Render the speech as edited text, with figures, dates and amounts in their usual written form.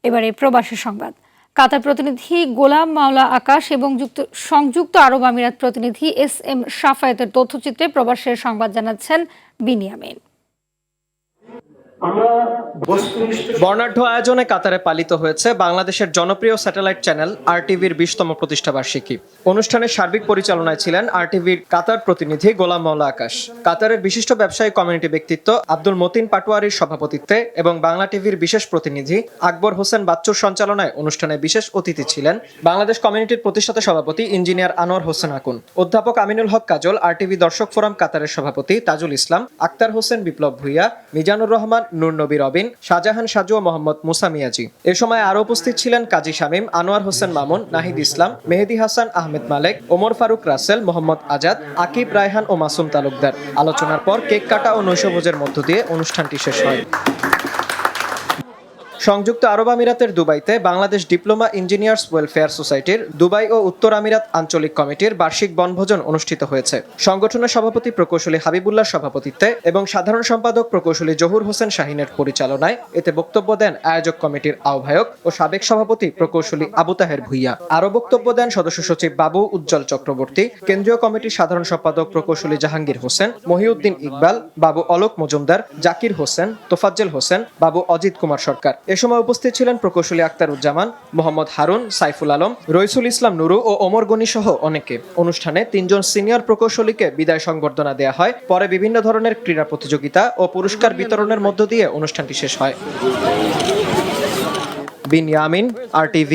এবারে প্রবাসী সংবাদ। কাতার প্রতিনিধি গোলাম মাওলা আকাশ এবং সংযুক্ত আরব আমিরাত প্রতিনিধি SM শাফায়েতের তথ্যচিত্রে প্রবাসের সংবাদ জানাচ্ছেন বিনিয়ামিন। বর্ণাঢ্য আয়োজনে কাতারে পালিত হয়েছে বাংলাদেশের জনপ্রিয় স্যাটেলাইট চ্যানেল RTVর 20তম প্রতিষ্ঠাবার্ষিকী। অনুষ্ঠানের সার্বিক পরিচালনায় ছিলেন RTVর কাতার প্রতিনিধি গোলাম মাওলা আকাশ। কাতারের বিশিষ্ট ব্যবসায়ী কমিউনিটি ব্যক্তিত্ব আব্দুল মতিন পাটোয়ারির সভাপতিত্বে এবং বাংলা টিভির বিশেষ প্রতিনিধি আকবর হোসেন বাচ্চুর সঞ্চালনায় অনুষ্ঠানে বিশেষ অতিথি ছিলেন বাংলাদেশ কমিউনিটির প্রতিষ্ঠাতা সভাপতি ইঞ্জিনিয়ার আনোয়ার হোসেন আকুন, অধ্যাপক আমিনুল হক কাজল, RTV দর্শক ফোরাম কাতারের সভাপতি তাজুল ইসলাম, আক্তার হোসেন বিপ্লব ভুইয়া, মিজানুর রহমান, নূর নবী রবিন, শাহজাহান সাজু ও মোহাম্মদ মুসা মিয়াজি। এ সময় আরো উপস্থিত ছিলেন কাজী শামীম, আনোয়ার হোসেন মামুন, নাহিদ ইসলাম, মেহেদি হাসান, আহমেদ মালেক, ওমর ফারুক রাসেল, মোহাম্মদ আজাদ, আকিব রায়হান ও মাসুম তালুকদার। আলোচনার পর কেক কাটা ও নৈশভোজের মধ্য দিয়ে অনুষ্ঠানটি শেষ হয়। সংযুক্ত আরব আমিরাতের দুবাইতে বাংলাদেশ ডিপ্লোমা ইঞ্জিনিয়ার্স ওয়েলফেয়ার সোসাইটির দুবাই ও উত্তর আমিরাত আঞ্চলিক কমিটির বার্ষিক বনভোজন অনুষ্ঠিত হয়েছে। সংগঠনের সভাপতি প্রকৌশলী হাবিবুল্লাহর সভাপতিত্বে এবং সাধারণ সম্পাদক প্রকৌশলী জহুর হোসেন শাহিনের পরিচালনায় এতে বক্তব্য দেন আয়োজক কমিটির আহ্বায়ক ও সাবেক সভাপতি প্রকৌশলী আবু তাহের ভুইয়া। আরও বক্তব্য দেন সদস্য সচিব বাবু উজ্জ্বল চক্রবর্তী, কেন্দ্রীয় কমিটির সাধারণ সম্পাদক প্রকৌশলী জাহাঙ্গীর হোসেন, মহিউদ্দিন ইকবাল, বাবু অলোক মজুমদার, জাকির হোসেন, তোফাজ্জেল হোসেন, বাবু অজিত কুমার সরকার। এ সময় উপস্থিত ছিলেন প্রকৌশলী আক্তারুজ্জামান, মোহাম্মদ হারুন, সাইফুল আলম, রইসুল ইসলাম নুরু ও ওমর গনি সহ অনেকে। অনুষ্ঠানে 3 জন সিনিয়র প্রকৌশলীকে বিদায় সংবর্ধনা দেওয়া হয়। পরে বিভিন্ন ধরনের ক্রীড়া প্রতিযোগিতা ও পুরস্কার বিতরণের মধ্য দিয়ে অনুষ্ঠানটি শেষ হয়। বিনিয়ামিন, RTV।